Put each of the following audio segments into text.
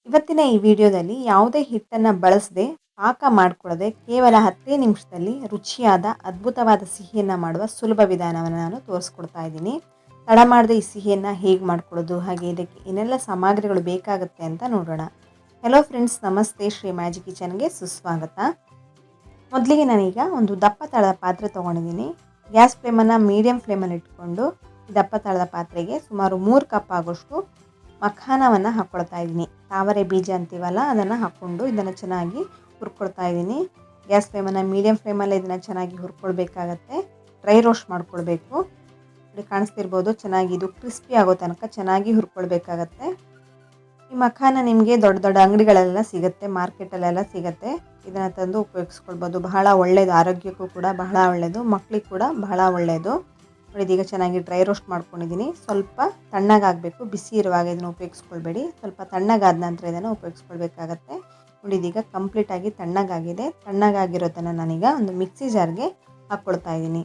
ಇವತ್ತಿನ ಈ ವಿಡಿಯೋದಲ್ಲಿ ಯಾವುದೇ ಹಿಟ್ಟನ್ನು ಬಳಸದೆ ಪಾಕ ಮಾಡಿಕೊಳ್ಳದೆ ಕೇವಲ 10 ನಿಮಿಷದಲ್ಲಿ ರುಚಿಯಾದ ಅದ್ಭುತವಾದ ಸಿಹಿಯನ್ನು ಮಾಡುವ ಸುಲಭ ವಿಧಾನವನ್ನು ನಾನು ತೋರಿಸ್ಕೊಡ್ತಾ ಇದ್ದೀನಿ. ತಡ ಮಾಡದೆ ಈ ಸಿಹಿಯನ್ನು ಹೇಗೆ ಮಾಡ್ಕೊಳ್ಳೋದು, ಹಾಗೆ ಇದಕ್ಕೆ ಏನೆಲ್ಲ ಸಾಮಗ್ರಿಗಳು ಬೇಕಾಗುತ್ತೆ ಅಂತ ನೋಡೋಣ. ಹೆಲೋ ಫ್ರೆಂಡ್ಸ್, ನಮಸ್ತೆ. ಶ್ರೀ ಮ್ಯಾಜಿಕ್ ಕಿಚನ್ಗೆ ಸುಸ್ವಾಗತ. ಮೊದಲಿಗೆ ನಾನೀಗ ಒಂದು ದಪ್ಪ ತಳದ ಪಾತ್ರೆ ತೊಗೊಂಡಿದ್ದೀನಿ. ಗ್ಯಾಸ್ ಫ್ಲೇಮನ್ನು ಮೀಡಿಯಂ ಫ್ಲೇಮಲ್ಲಿ ಇಟ್ಕೊಂಡು ಈ ದಪ್ಪ ತಳದ ಪಾತ್ರೆಗೆ ಸುಮಾರು 3 ಕಪ್ ಆಗೋಷ್ಟು ಮಖಾನವನ್ನು ಹಾಕ್ಕೊಳ್ತಾ ಇದ್ದೀನಿ. ತಾವರೆ ಬೀಜ ಅಂತೀವಲ್ಲ, ಅದನ್ನು ಹಾಕ್ಕೊಂಡು ಇದನ್ನು ಚೆನ್ನಾಗಿ ಹುರ್ಕೊಳ್ತಾ ಇದ್ದೀನಿ. ಗ್ಯಾಸ್ ಫ್ಲೇಮನ್ನು ಮೀಡಿಯಂ ಫ್ಲೇಮಲ್ಲೇ ಇದನ್ನು ಚೆನ್ನಾಗಿ ಹುರ್ಕೊಳ್ಬೇಕಾಗತ್ತೆ. ಡ್ರೈ ರೋಸ್ಟ್ ಮಾಡ್ಕೊಳ್ಬೇಕು. ಇಲ್ಲಿ ಕಾಣಿಸ್ತಿರ್ಬೋದು, ಚೆನ್ನಾಗಿ ಇದು ಕ್ರಿಸ್ಪಿ ಆಗೋ ತನಕ ಚೆನ್ನಾಗಿ ಹುರ್ಕೊಳ್ಬೇಕಾಗತ್ತೆ. ಈ ಮಖಾನ ನಿಮಗೆ ದೊಡ್ಡ ದೊಡ್ಡ ಅಂಗಡಿಗಳೆಲ್ಲ ಸಿಗುತ್ತೆ, ಮಾರ್ಕೆಟಲ್ಲೆಲ್ಲ ಸಿಗುತ್ತೆ. ಇದನ್ನು ತಂದು ಉಪಯೋಗಿಸ್ಕೊಳ್ಬೋದು. ಬಹಳ ಒಳ್ಳೆಯದು, ಆರೋಗ್ಯಕ್ಕೂ ಕೂಡ ಬಹಳ ಒಳ್ಳೆಯದು, ಮಕ್ಕಳಿಗೆ ಕೂಡ ಬಹಳ ಒಳ್ಳೆಯದು. ನೋಡಿ, ಇದೀಗ ಚೆನ್ನಾಗಿ ಡ್ರೈ ರೋಸ್ಟ್ ಮಾಡ್ಕೊಂಡಿದ್ದೀನಿ. ಸ್ವಲ್ಪ ತಣ್ಣಗಾಗಬೇಕು, ಬಿಸಿ ಇರುವಾಗ ಇದನ್ನು ಉಪಯೋಗಿಸ್ಕೊಳ್ಬೇಡಿ. ಸ್ವಲ್ಪ ತಣ್ಣಗಾದ ನಂತರ ಇದನ್ನು ಉಪಯೋಗಿಸ್ಕೊಳ್ಬೇಕಾಗತ್ತೆ. ನೋಡಿ, ಇದೀಗ ಕಂಪ್ಲೀಟಾಗಿ ತಣ್ಣಗಾಗಿದೆ. ತಣ್ಣಗಾಗಿರೋದನ್ನು ನಾನೀಗ ಒಂದು ಮಿಕ್ಸಿ ಜಾರ್ಗೆ ಹಾಕ್ಕೊಳ್ತಾ ಇದ್ದೀನಿ.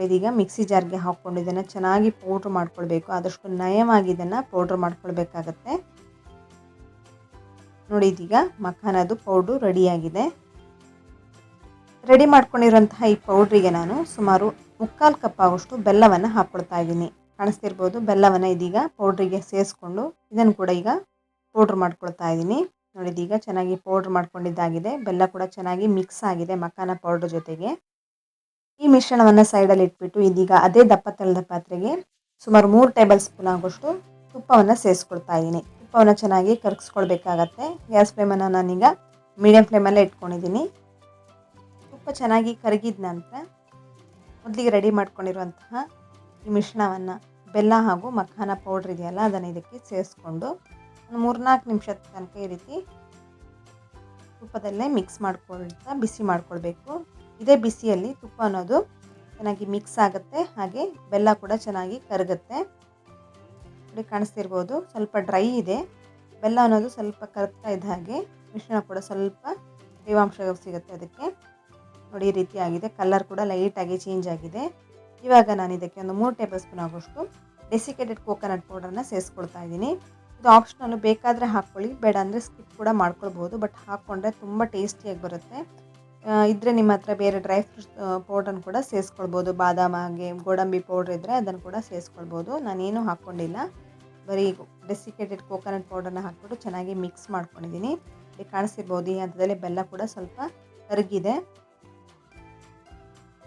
ಇದೀಗ ಮಿಕ್ಸಿ ಜಾರ್ಗೆ ಹಾಕ್ಕೊಂಡು ಇದನ್ನು ಚೆನ್ನಾಗಿ ಪೌಡ್ರ್ ಮಾಡ್ಕೊಳ್ಬೇಕು. ಆದಷ್ಟು ನಯವಾಗಿ ಇದನ್ನು ಪೌಡ್ರ್ ಮಾಡ್ಕೊಳ್ಬೇಕಾಗತ್ತೆ. ನೋಡಿ, ಇದೀಗ ಮಖಾನದು ಪೌಡ್ರು ರೆಡಿಯಾಗಿದೆ. ರೆಡಿ ಮಾಡ್ಕೊಂಡಿರೋಂತಹ ಈ ಪೌಡ್ರಿಗೆ ನಾನು ಸುಮಾರು 3/4 ಕಪ್ ಆಗೋಷ್ಟು ಬೆಲ್ಲವನ್ನು ಹಾಕ್ಕೊಳ್ತಾ ಇದ್ದೀನಿ. ಕಾಣಿಸ್ತಿರ್ಬೋದು, ಬೆಲ್ಲವನ್ನು ಇದೀಗ ಪೌಡ್ರಿಗೆ ಸೇರಿಸ್ಕೊಂಡು ಇದನ್ನು ಕೂಡ ಈಗ ಪೌಡ್ರ್ ಮಾಡ್ಕೊಳ್ತಾ ಇದ್ದೀನಿ. ನೋಡಿ, ಇದೀಗ ಚೆನ್ನಾಗಿ ಪೌಡ್ರ್ ಮಾಡ್ಕೊಂಡಿದ್ದಾಗಿದೆ. ಬೆಲ್ಲ ಕೂಡ ಚೆನ್ನಾಗಿ ಮಿಕ್ಸ್ ಆಗಿದೆ ಮಖಾನ ಪೌಡ್ರ್ ಜೊತೆಗೆ. ಈ ಮಿಶ್ರಣವನ್ನು ಸೈಡಲ್ಲಿ ಇಟ್ಬಿಟ್ಟು ಇದೀಗ ಅದೇ ದಪ್ಪ ತಳದ ಪಾತ್ರೆಗೆ ಸುಮಾರು 3 ಟೇಬಲ್ ಸ್ಪೂನ್ ಆಗೋಷ್ಟು ತುಪ್ಪವನ್ನು ಸೇರಿಸ್ಕೊಳ್ತಾ ಇದ್ದೀನಿ. ತುಪ್ಪವನ್ನು ಚೆನ್ನಾಗಿ ಕರಗಿಸ್ಕೊಳ್ಬೇಕಾಗತ್ತೆ. ಗ್ಯಾಸ್ ಫ್ಲೇಮನ್ನು ನಾನೀಗ ಮೀಡಿಯಂ ಫ್ಲೇಮಲ್ಲೇ ಇಟ್ಕೊಂಡಿದ್ದೀನಿ. ತುಪ್ಪ ಚೆನ್ನಾಗಿ ಕರಗಿದ ನಂತರ ಮೊದಲಿಗೆ ರೆಡಿ ಮಾಡ್ಕೊಂಡಿರುವಂತಹ ಈ ಮಿಶ್ರಣವನ್ನು, ಬೆಲ್ಲ ಹಾಗೂ ಮಖಾನ ಪೌಡ್ರ್ ಇದೆಯಲ್ಲ, ಅದನ್ನು ಇದಕ್ಕೆ ಸೇರಿಸ್ಕೊಂಡು ಒಂದು 3-4 ನಿಮಿಷದ ತನಕ ಈ ರೀತಿ ತುಪ್ಪದಲ್ಲೇ ಮಿಕ್ಸ್ ಮಾಡ್ಕೊಳ್ತಾ ಬಿಸಿ ಮಾಡ್ಕೊಳ್ಬೇಕು. ಇದೇ ಬಿಸಿಯಲ್ಲಿ ತುಪ್ಪ ಅನ್ನೋದು ಚೆನ್ನಾಗಿ ಮಿಕ್ಸ್ ಆಗುತ್ತೆ, ಹಾಗೆ ಬೆಲ್ಲ ಕೂಡ ಚೆನ್ನಾಗಿ ಕರಗುತ್ತೆ. ನೋಡಿ, ಕಾಣಿಸ್ತಿರ್ಬೋದು, ಸ್ವಲ್ಪ ಡ್ರೈ ಇದೆ. ಬೆಲ್ಲ ಅನ್ನೋದು ಸ್ವಲ್ಪ ಕರಗ್ತಾ ಇದ್ದ ಹಾಗೆ ಮಿಶ್ರಣ ಕೂಡ ಸ್ವಲ್ಪ ತೇವಾಂಶ ಸಿಗುತ್ತೆ ಅದಕ್ಕೆ. ನೋಡಿ, ಈ ರೀತಿ ಆಗಿದೆ. ಕಲರ್ ಕೂಡ ಲೈಟಾಗಿ ಚೇಂಜ್ ಆಗಿದೆ. ಇವಾಗ ನಾನು ಇದಕ್ಕೆ ಒಂದು 3 ಟೇಬಲ್ ಸ್ಪೂನ್ ಆಗೋಷ್ಟು ಡೆಸಿಕೇಟೆಡ್ ಕೋಕೋನಟ್ ಪೌಡರನ್ನು ಸೇರಿಸ್ಕೊಳ್ತಾ ಇದ್ದೀನಿ. ಇದು ಆಪ್ಷನಲ್ಲು, ಬೇಕಾದರೆ ಹಾಕ್ಕೊಳ್ಳಿ, ಬೇಡ ಅಂದರೆ ಸ್ಕಿಪ್ ಕೂಡ ಮಾಡ್ಕೊಳ್ಬೋದು. ಬಟ್ ಹಾಕ್ಕೊಂಡ್ರೆ ತುಂಬ ಟೇಸ್ಟಿಯಾಗಿ ಬರುತ್ತೆ. ಇದ್ದರೆ ನಿಮ್ಮ ಹತ್ರ ಬೇರೆ ಡ್ರೈ ಫ್ರೂಟ್ಸ್ ಪೌಡ್ರನ್ನು ಕೂಡ ಸೇರಿಸ್ಕೊಳ್ಬೋದು. ಬಾದಾಮ್ ಹಾಗೆ ಗೋಡಂಬಿ ಪೌಡ್ರ್ ಇದ್ದರೆ ಅದನ್ನು ಕೂಡ ಸೇರಿಸ್ಕೊಳ್ಬೋದು. ನಾನೇನು ಹಾಕ್ಕೊಂಡಿಲ್ಲ, ಬರೀ ಡೆಸಿಕೇಟೆಡ್ ಕೋಕೋನಟ್ ಪೌಡರನ್ನ ಹಾಕ್ಬಿಟ್ಟು ಚೆನ್ನಾಗಿ ಮಿಕ್ಸ್ ಮಾಡ್ಕೊಂಡಿದ್ದೀನಿ. ಇಲ್ಲಿ ಕಾಣಿಸ್ತಿರ್ಬೋದು, ಈ ಹಂತದಲ್ಲಿ ಬೆಲ್ಲ ಕೂಡ ಸ್ವಲ್ಪ ಕರಗಿದೆ.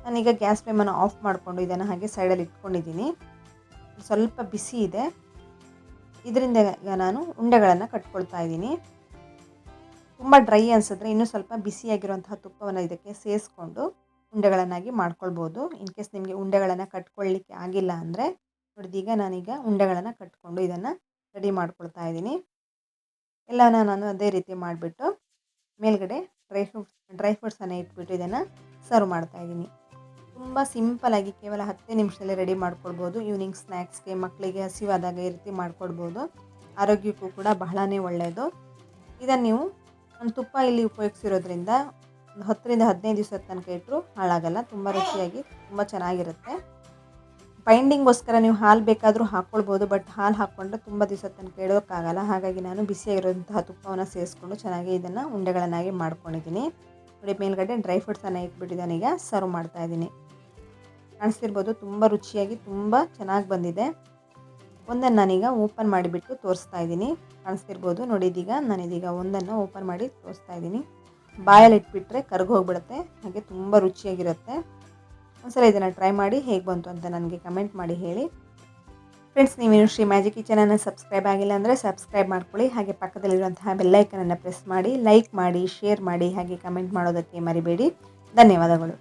ನಾನೀಗ ಗ್ಯಾಸ್ ಫ್ಲೇಮನ್ನು ಆಫ್ ಮಾಡಿಕೊಂಡು ಇದನ್ನು ಹಾಗೆ ಸೈಡಲ್ಲಿ ಇಟ್ಕೊಂಡಿದ್ದೀನಿ. ಸ್ವಲ್ಪ ಬಿಸಿ ಇದೆ. ಇದರಿಂದ ಈಗ ನಾನು ಉಂಡೆಗಳನ್ನು ಕಟ್ಕೊಳ್ತಾ ಇದ್ದೀನಿ. ತುಂಬ ಡ್ರೈ ಅನಿಸಿದ್ರೆ ಇನ್ನೂ ಸ್ವಲ್ಪ ಬಿಸಿಯಾಗಿರುವಂತಹ ತುಪ್ಪವನ್ನು ಇದಕ್ಕೆ ಸೇರಿಸ್ಕೊಂಡು ಉಂಡೆಗಳನ್ನಾಗಿ ಮಾಡ್ಕೊಳ್ಬೋದು. ಇನ್ ಕೇಸ್ ನಿಮಗೆ ಉಂಡೆಗಳನ್ನು ಕಟ್ಕೊಳ್ಳಿಕ್ಕೆ ಆಗಿಲ್ಲ ಅಂದರೆ ನೋಡಿದೀಗ ನಾನೀಗ ಉಂಡೆಗಳನ್ನು ಕಟ್ಕೊಂಡು ಇದನ್ನು ರೆಡಿ ಮಾಡ್ಕೊಳ್ತಾ ಇದ್ದೀನಿ. ಎಲ್ಲವನ್ನ ನಾನು ಅದೇ ರೀತಿ ಮಾಡಿಬಿಟ್ಟು ಮೇಲ್ಗಡೆ ಡ್ರೈ ಫ್ರೂಟ್ಸನ್ನು ಇಟ್ಬಿಟ್ಟು ಇದನ್ನು ಸರ್ವ್ ಮಾಡ್ತಾಯಿದ್ದೀನಿ. ತುಂಬ ಸಿಂಪಲಾಗಿ ಕೇವಲ 10 ನಿಮಿಷದಲ್ಲಿ ರೆಡಿ ಮಾಡ್ಕೊಳ್ಬೋದು. ಈವ್ನಿಂಗ್ ಸ್ನ್ಯಾಕ್ಸ್ಗೆ, ಮಕ್ಕಳಿಗೆ ಹಸಿವಾದಾಗ ಈ ರೀತಿ ಮಾಡ್ಕೊಳ್ಬೋದು. ಆರೋಗ್ಯಕ್ಕೂ ಕೂಡ ಬಹಳನೇ ಒಳ್ಳೆಯದು. ಇದನ್ನು ನೀವು ಒಂದು ತುಪ್ಪ ಇಲ್ಲಿ ಉಪಯೋಗಿಸಿರೋದ್ರಿಂದ ಒಂದು 10ರಿಂದ 15 ದಿವಸದ ತನಕ ಇಟ್ಟರು ಹಾಳಾಗಲ್ಲ. ತುಂಬ ರುಚಿಯಾಗಿ ತುಂಬ ಚೆನ್ನಾಗಿರುತ್ತೆ. ಬೈಂಡಿಂಗ್ಗೋಸ್ಕರ ನೀವು ಹಾಲು ಬೇಕಾದರೂ ಹಾಕ್ಕೊಳ್ಬೋದು, ಬಟ್ ಹಾಲು ಹಾಕ್ಕೊಂಡ್ರೆ ತುಂಬ ದಿವಸದ ತನಕ ಇಡೋಕ್ಕಾಗಲ್ಲ. ಹಾಗಾಗಿ ನಾನು ಬಿಸಿಯಾಗಿರುವಂತಹ ತುಪ್ಪವನ್ನು ಸೇರಿಸ್ಕೊಂಡು ಚೆನ್ನಾಗಿ ಇದನ್ನು ಉಂಡೆಗಳನ್ನಾಗಿ ಮಾಡ್ಕೊಂಡಿದ್ದೀನಿ. ನೋಡಿ, ಮೇಲ್ಗಡೆ ಡ್ರೈ ಫ್ರೂಟ್ಸನ್ನು ಇಟ್ಬಿಟ್ಟಿದ್ದಾನೆ, ಈಗ ಸರ್ವ್ ಮಾಡ್ತಾಯಿದ್ದೀನಿ. ಕಾಣಿಸ್ತಿರ್ಬೋದು, ತುಂಬ ರುಚಿಯಾಗಿ ತುಂಬ ಚೆನ್ನಾಗಿ ಬಂದಿದೆ. ಒಂದನ್ನು ನಾನೀಗ ಓಪನ್ ಮಾಡಿಬಿಟ್ಟು ತೋರಿಸ್ತಾ ಇದ್ದೀನಿ. ಕಾಣಿಸ್ತಿರ್ಬೋದು, ನೋಡಿ, ನಾನಿದೀಗ ಒಂದನ್ನು ಓಪನ್ ಮಾಡಿ ತೋರಿಸ್ತಾ ಇದ್ದೀನಿ. ಬಾಯಲ್ಲಿ ಇಟ್ಬಿಟ್ರೆ ಕರ್ಗೋಗ್ಬಿಡುತ್ತೆ, ಹಾಗೆ ತುಂಬ ರುಚಿಯಾಗಿರುತ್ತೆ. ಒಂದ್ಸಲ ಇದನ್ನು ಟ್ರೈ ಮಾಡಿ ಹೇಗೆ ಬಂತು ಅಂತ ನನಗೆ ಕಮೆಂಟ್ ಮಾಡಿ ಹೇಳಿ. ಫ್ರೆಂಡ್ಸ್, ನೀವೇನು ಶ್ರೀ ಮ್ಯಾಜಿಕ್ ಕಿಚನನ್ನು ಸಬ್ಸ್ಕ್ರೈಬ್ ಆಗಿಲ್ಲ ಅಂದರೆ ಸಬ್ಸ್ಕ್ರೈಬ್ ಮಾಡ್ಕೊಳ್ಳಿ. ಹಾಗೆ ಪಕ್ಕದಲ್ಲಿರುವಂತಹ ಬೆಲ್ಲೈಕನನ್ನು ಪ್ರೆಸ್ ಮಾಡಿ, ಲೈಕ್ ಮಾಡಿ, ಶೇರ್ ಮಾಡಿ, ಹಾಗೆ ಕಮೆಂಟ್ ಮಾಡೋದಕ್ಕೆ ಮರಿಬೇಡಿ. ಧನ್ಯವಾದಗಳು.